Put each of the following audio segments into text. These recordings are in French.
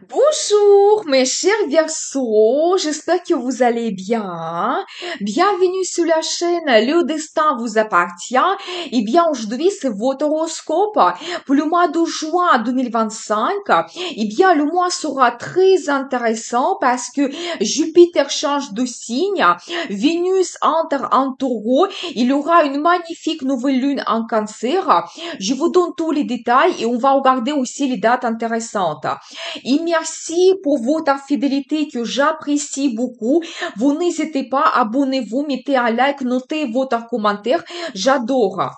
Bonjour mes chers Verseaux, j'espère que vous allez bien. Bienvenue sur la chaîne Le Destin vous appartient. Eh bien aujourd'hui c'est votre horoscope pour le mois de juin 2025. Eh bien le mois sera très intéressant parce que Jupiter change de signe, Vénus entre en Taureau, il y aura une magnifique nouvelle lune en Cancer. Je vous donne tous les détails et on va regarder aussi les dates intéressantes. Et merci pour votre fidélité que j'apprécie beaucoup. Vous n'hésitez pas, abonnez-vous, mettez un like, notez votre commentaire. J'adore.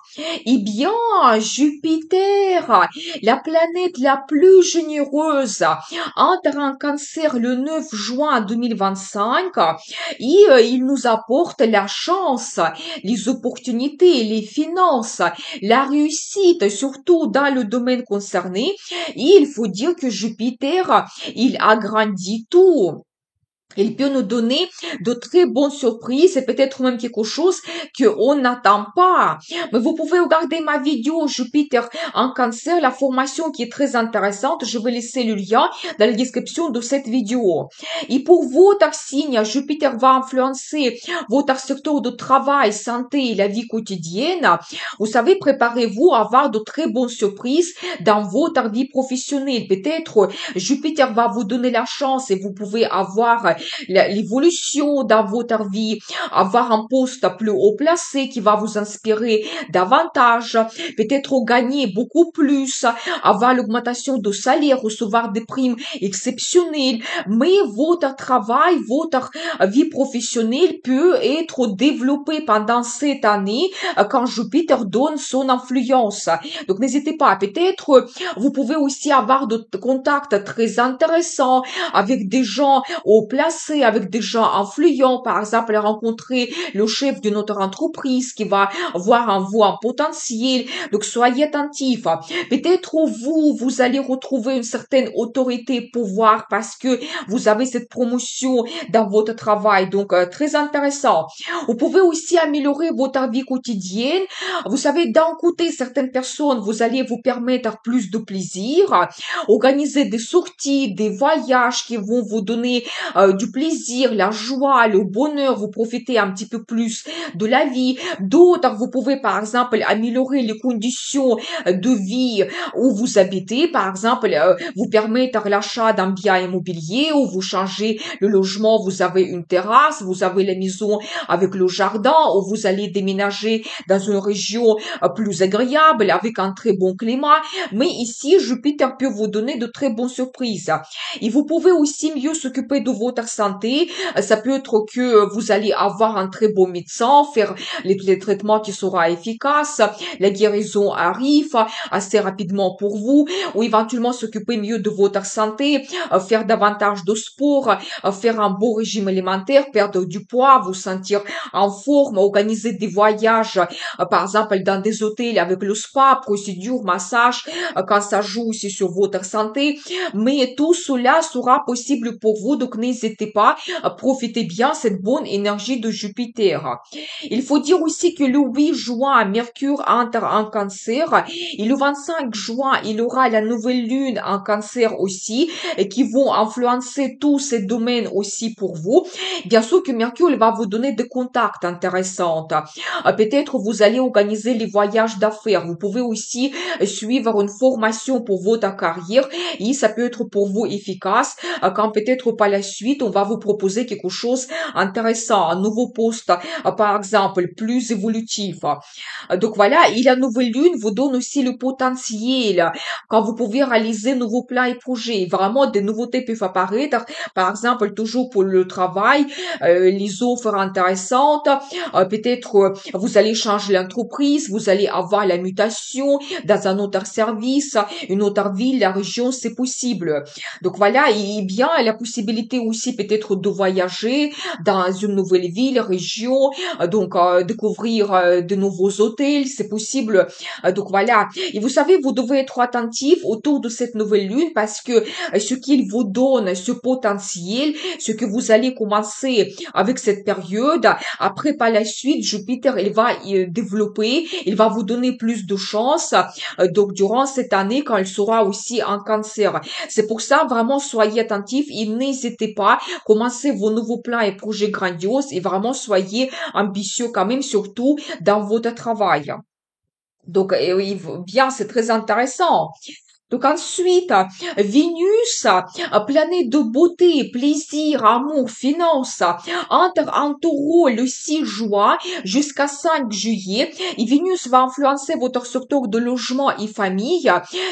Eh bien, Jupiter, la planète la plus généreuse, entre en Cancer le 9 juin 2025 et il nous apporte la chance, les opportunités, les finances, la réussite, surtout dans le domaine concerné. Et il faut dire que Jupiter, il agrandit tout. Il peut nous donner de très bonnes surprises et peut-être même quelque chose qu'on n'attend pas. Mais vous pouvez regarder ma vidéo Jupiter en Cancer, la formation qui est très intéressante. Je vais laisser le lien dans la description de cette vidéo. Et pour votre signe, Jupiter va influencer votre secteur de travail, santé et la vie quotidienne. Vous savez, préparez-vous à avoir de très bonnes surprises dans votre vie professionnelle. Peut-être Jupiter va vous donner la chance et vous pouvez avoir l'évolution dans votre vie, avoir un poste plus haut placé qui va vous inspirer davantage, peut-être gagner beaucoup plus, avoir l'augmentation de salaire, recevoir des primes exceptionnelles, mais votre travail, votre vie professionnelle peut être développée pendant cette année quand Jupiter donne son influence. Donc n'hésitez pas, peut-être vous pouvez aussi avoir de contacts très intéressants avec des gens haut placés, avec des gens influents, par exemple rencontrer le chef de notre entreprise qui va voir en vous un potentiel. Donc soyez attentifs. Peut-être vous allez retrouver une certaine autorité, pouvoir parce que vous avez cette promotion dans votre travail. Donc très intéressant. Vous pouvez aussi améliorer votre vie quotidienne. Vous savez, d'un côté, certaines personnes, vous allez vous permettre plus de plaisir, organiser des sorties, des voyages qui vont vous donner du plaisir, la joie, le bonheur, vous profitez un petit peu plus de la vie. D'autres, vous pouvez par exemple améliorer les conditions de vie où vous habitez, par exemple, vous permettre l'achat d'un bien immobilier ou vous changez le logement, vous avez une terrasse, vous avez la maison avec le jardin ou vous allez déménager dans une région plus agréable avec un très bon climat. Mais ici, Jupiter peut vous donner de très bonnes surprises. Et vous pouvez aussi mieux s'occuper de votre santé. Ça peut être que vous allez avoir un très bon médecin, faire les traitements qui seront efficaces. La guérison arrive assez rapidement pour vous. Ou éventuellement s'occuper mieux de votre santé, faire davantage de sport, faire un bon régime alimentaire, perdre du poids, vous sentir en forme, organiser des voyages, par exemple dans des hôtels avec le spa, procédure, massage, quand ça joue aussi sur votre santé. Mais tout cela sera possible pour vous, donc n'hésitez pas, profitez bien cette bonne énergie de Jupiter. Il faut dire aussi que le 8 juin, Mercure entre en Cancer et le 25 juin, il aura la nouvelle lune en Cancer aussi et qui vont influencer tous ces domaines aussi pour vous. Bien sûr que Mercure il va vous donner des contacts intéressants. Peut-être vous allez organiser les voyages d'affaires. Vous pouvez aussi suivre une formation pour votre carrière et ça peut être pour vous efficace quand peut-être par la suite on va vous proposer quelque chose intéressant, un nouveau poste par exemple plus évolutif. Donc voilà, et la nouvelle lune vous donne aussi le potentiel quand vous pouvez réaliser nouveaux plans et projets. Vraiment, des nouveautés peuvent apparaître. Par exemple, toujours pour le travail, les offres intéressantes. Peut-être vous allez changer l'entreprise, vous allez avoir la mutation dans un autre service, une autre ville, la région, c'est possible. Donc voilà, et bien la possibilité aussi aussi peut-être de voyager dans une nouvelle ville, région, découvrir de nouveaux hôtels, c'est possible. Donc voilà. Et vous savez, vous devez être attentif autour de cette nouvelle lune parce que ce qu'il vous donne, ce potentiel, ce que vous allez commencer avec cette période, après par la suite, Jupiter, il va développer, il va vous donner plus de chance. Donc durant cette année, quand il sera aussi en cancer. C'est pour ça, vraiment, soyez attentifs et n'hésitez pas, commencez vos nouveaux plans et projets grandioses et vraiment soyez ambitieux quand même, surtout dans votre travail. Donc, oui, bien, c'est très intéressant. Donc ensuite, Vénus, planète de beauté, plaisir, amour, finance, entre en taureau le 6 juin jusqu'à 5 juillet. Et Vénus va influencer votre secteur de logement et famille.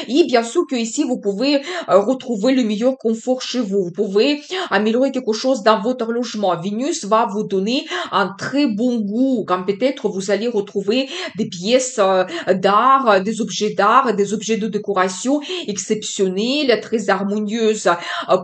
Et bien sûr que ici, vous pouvez retrouver le meilleur confort chez vous. Vous pouvez améliorer quelque chose dans votre logement. Vénus va vous donner un très bon goût. Comme peut-être vous allez retrouver des pièces d'art, des objets de décoration exceptionnelle, très harmonieuse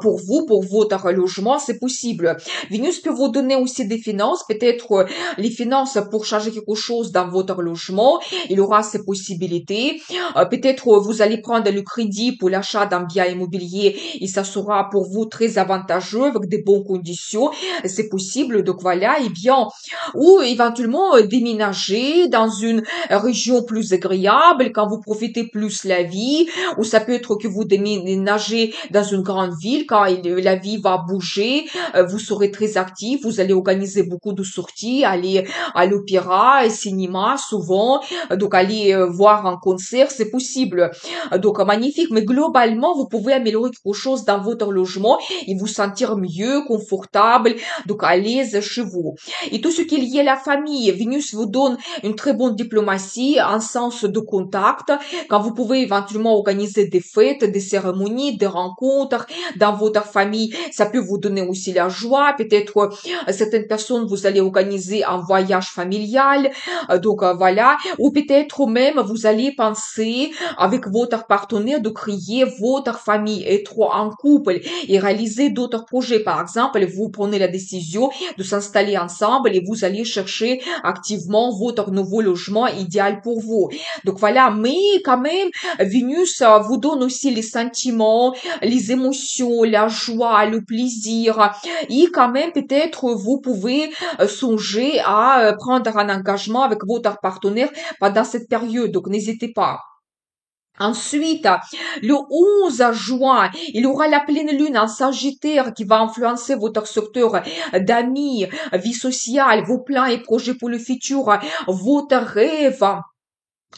pour vous, pour votre logement, c'est possible. Vénus peut vous donner aussi des finances, peut-être les finances pour changer quelque chose dans votre logement, il aura ces possibilités. Peut-être vous allez prendre le crédit pour l'achat d'un bien immobilier et ça sera pour vous très avantageux avec des bonnes conditions, c'est possible. Donc voilà, et bien, ou éventuellement déménager dans une région plus agréable quand vous profitez plus la vie, ou ça peut être que vous déménagez dans une grande ville quand la vie va bouger, vous serez très actif, vous allez organiser beaucoup de sorties, aller à l'opéra, au cinéma souvent, donc aller voir un concert, c'est possible. Donc magnifique, mais globalement, vous pouvez améliorer quelque chose dans votre logement et vous sentir mieux, confortable, donc à l'aise chez vous. Et tout ce qui est lié à la famille, Vénus vous donne une très bonne diplomatie, un sens de contact, quand vous pouvez éventuellement organiser des fêtes, des cérémonies, des rencontres dans votre famille, ça peut vous donner aussi la joie. Peut-être certaines personnes, vous allez organiser un voyage familial, voilà, ou peut-être même vous allez penser avec votre partenaire de créer votre famille, être en couple et réaliser d'autres projets. Par exemple, vous prenez la décision de s'installer ensemble et vous allez chercher activement votre nouveau logement idéal pour vous. Donc voilà, mais quand même, Vénus vous donne aussi les sentiments, les émotions, la joie, le plaisir. Et quand même, peut-être, vous pouvez songer à prendre un engagement avec votre partenaire pendant cette période. Donc n'hésitez pas. Ensuite, le 11 juin, il y aura la pleine lune en Sagittaire qui va influencer votre secteur d'amis, vie sociale, vos plans et projets pour le futur, votre rêve.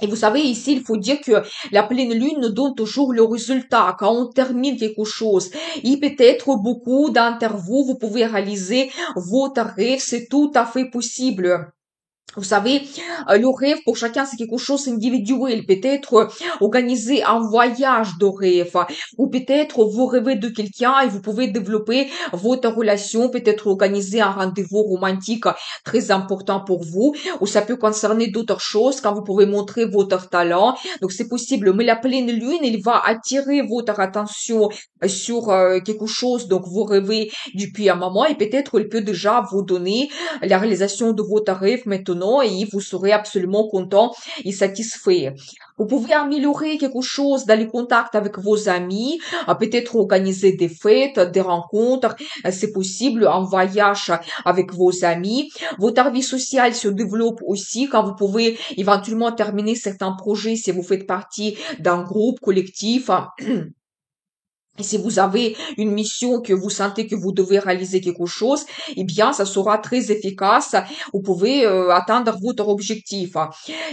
Et vous savez, ici, il faut dire que la pleine lune nous donne toujours le résultat quand on termine quelque chose. Et peut-être beaucoup d'entre vous, vous pouvez réaliser votre rêve, c'est tout à fait possible. Vous savez, le rêve pour chacun, c'est quelque chose d'individuel. Peut-être organiser un voyage de rêve, ou peut-être vous rêvez de quelqu'un et vous pouvez développer votre relation, peut-être organiser un rendez-vous romantique très important pour vous, ou ça peut concerner d'autres choses quand vous pouvez montrer votre talent. Donc c'est possible, mais la pleine lune, elle va attirer votre attention sur quelque chose, donc vous rêvez depuis un moment et peut-être elle peut déjà vous donner la réalisation de votre rêve maintenant et vous serez absolument content et satisfait. Vous pouvez améliorer quelque chose dans les contacts avec vos amis, peut-être organiser des fêtes, des rencontres, c'est possible, un voyage avec vos amis. Votre vie sociale se développe aussi quand vous pouvez éventuellement terminer certains projets si vous faites partie d'un groupe collectif. Et si vous avez une mission que vous sentez que vous devez réaliser quelque chose, eh bien, ça sera très efficace. Vous pouvez atteindre votre objectif.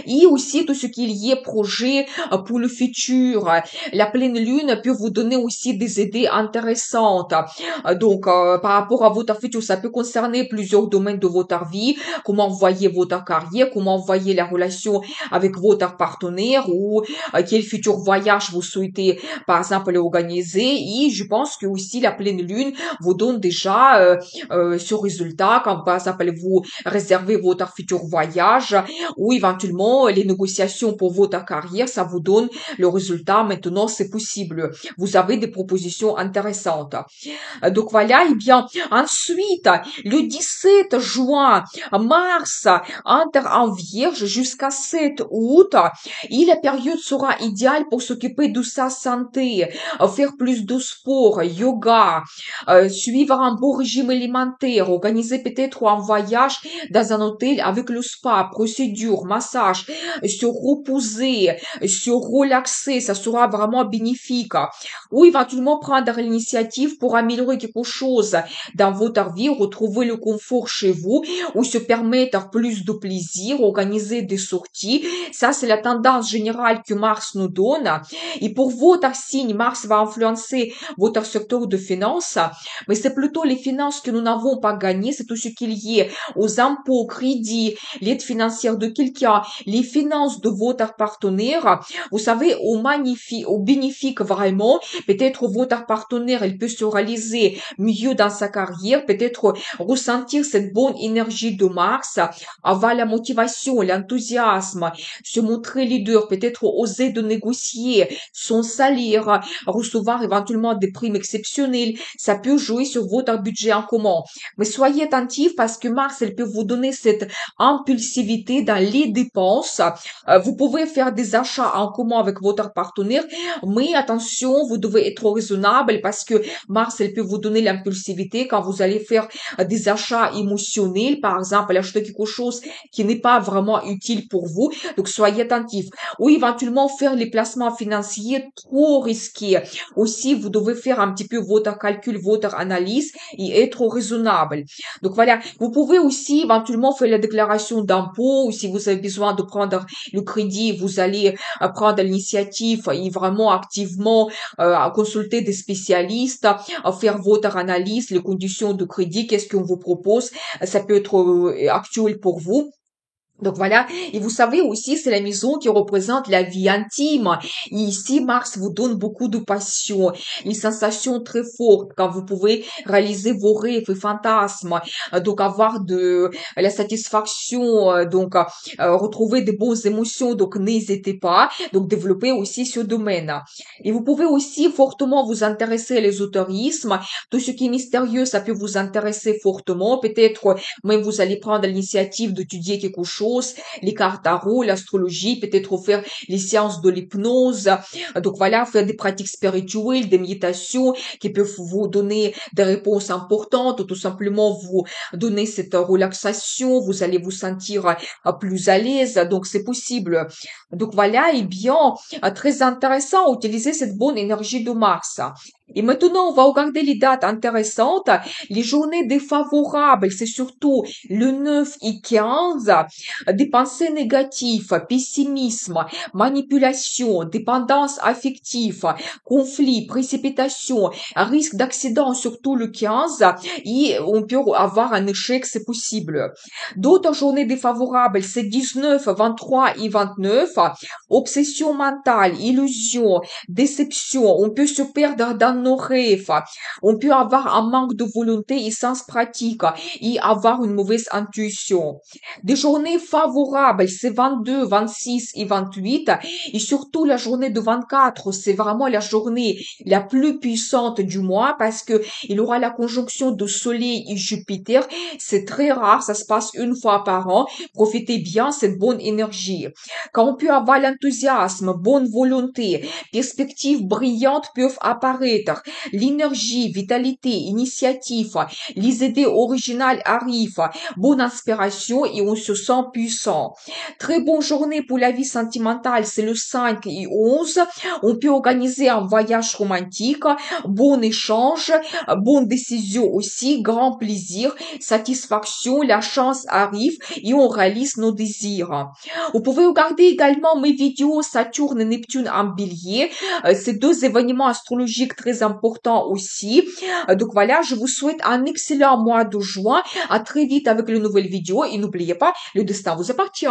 Et aussi tout ce qui est lié projet pour le futur. La pleine lune peut vous donner aussi des idées intéressantes. Par rapport à votre futur, ça peut concerner plusieurs domaines de votre vie. Comment vous voyez votre carrière, comment vous voyez la relation avec votre partenaire ou quel futur voyage vous souhaitez, par exemple, organiser et je pense que aussi la pleine lune vous donne déjà ce résultat quand par exemple vous réservez votre futur voyage ou éventuellement les négociations pour votre carrière, ça vous donne le résultat. Maintenant, c'est possible. Vous avez des propositions intéressantes. Donc voilà, et bien ensuite, le 17 juin, Mars entre en Vierge jusqu'à 7 août, et la période sera idéale pour s'occuper de sa santé, faire plus de sport, yoga, suivre un bon régime alimentaire, organiser peut-être un voyage dans un hôtel avec le spa, procédure, massage, se reposer, se relaxer, ça sera vraiment bénéfique. Ou éventuellement prendre l'initiative pour améliorer quelque chose dans votre vie, retrouver le confort chez vous, ou se permettre plus de plaisir, organiser des sorties. Ça, c'est la tendance générale que Mars nous donne. Et pour votre signe, Mars va influencer votre secteur de finances, mais c'est plutôt les finances que nous n'avons pas gagnées, c'est tout ce qui est lié aux impôts, crédits, l'aide financière de quelqu'un, les finances de votre partenaire. Vous savez, au bénéfique vraiment, peut-être votre partenaire, il peut se réaliser mieux dans sa carrière, peut-être ressentir cette bonne énergie de Mars, avoir la motivation, l'enthousiasme, se montrer leader, peut-être oser de négocier son salaire, recevoir éventuellement des primes exceptionnelles. Ça peut jouer sur votre budget en commun. Mais soyez attentifs parce que Mars, elle peut vous donner cette impulsivité dans les dépenses. Vous pouvez faire des achats en commun avec votre partenaire, mais attention, vous devez être raisonnable parce que Mars, elle peut vous donner l'impulsivité quand vous allez faire des achats émotionnels, par exemple, acheter quelque chose qui n'est pas vraiment utile pour vous. Donc, soyez attentifs. Ou éventuellement faire les placements financiers trop risqués. Aussi, vous devez faire un petit peu votre calcul, votre analyse et être raisonnable. Donc, voilà. Vous pouvez aussi éventuellement faire la déclaration d'impôt ou si vous avez besoin de prendre le crédit, vous allez prendre l'initiative et vraiment activement consulter des spécialistes, faire votre analyse, les conditions de crédit, qu'est-ce qu'on vous propose. Ça peut être actuel pour vous. Donc voilà, et vous savez aussi, c'est la maison qui représente la vie intime. Et ici, Mars vous donne beaucoup de passion, une sensation très forte quand vous pouvez réaliser vos rêves et fantasmes. Donc avoir de la satisfaction, retrouver de bonnes émotions. Donc n'hésitez pas. Donc développer aussi ce domaine. Et vous pouvez aussi fortement vous intéresser à l'ésotérisme. Tout ce qui est mystérieux, ça peut vous intéresser fortement. Peut-être même vous allez prendre l'initiative d'étudier quelque chose, les cartes tarot, l'astrologie, peut-être faire les séances de l'hypnose. Donc voilà, faire des pratiques spirituelles, des méditations qui peuvent vous donner des réponses importantes ou tout simplement vous donner cette relaxation. Vous allez vous sentir plus à l'aise. Donc c'est possible. Donc voilà, et bien, très intéressant, utiliser cette bonne énergie de Mars. Et maintenant, on va regarder les dates intéressantes. Les journées défavorables, c'est surtout le 9 et 15. Des pensées négatives, pessimisme, manipulation, dépendance affective, conflit, précipitation, risque d'accident, surtout le 15. Et on peut avoir un échec, c'est possible. D'autres journées défavorables, c'est 19, 23 et 29. Obsession mentale, illusion, déception. On peut se perdre dans nos rêves. On peut avoir un manque de volonté et sens pratique et avoir une mauvaise intuition. Des journées favorables, c'est 22, 26 et 28. Et surtout la journée de 24, c'est vraiment la journée la plus puissante du mois parce que il aura la conjonction de Soleil et Jupiter. C'est très rare, ça se passe une fois par an. Profitez bien cette bonne énergie. Quand on peut avoir l'enthousiasme, bonne volonté, perspectives brillantes peuvent apparaître. L'énergie, vitalité, initiative, les idées originales arrivent. Bonne inspiration et on se sent puissant. Très bonne journée pour la vie sentimentale, c'est le 5 et 11. On peut organiser un voyage romantique, bon échange, bonne décision aussi, grand plaisir, satisfaction, la chance arrive et on réalise nos désirs. Vous pouvez regarder également mes vidéos Saturne et Neptune en bélier. Ces deux événements astrologiques très importants aussi. Donc voilà, je vous souhaite un excellent mois de juin. À très vite avec une nouvelle vidéo et n'oubliez pas, le destin vous appartient.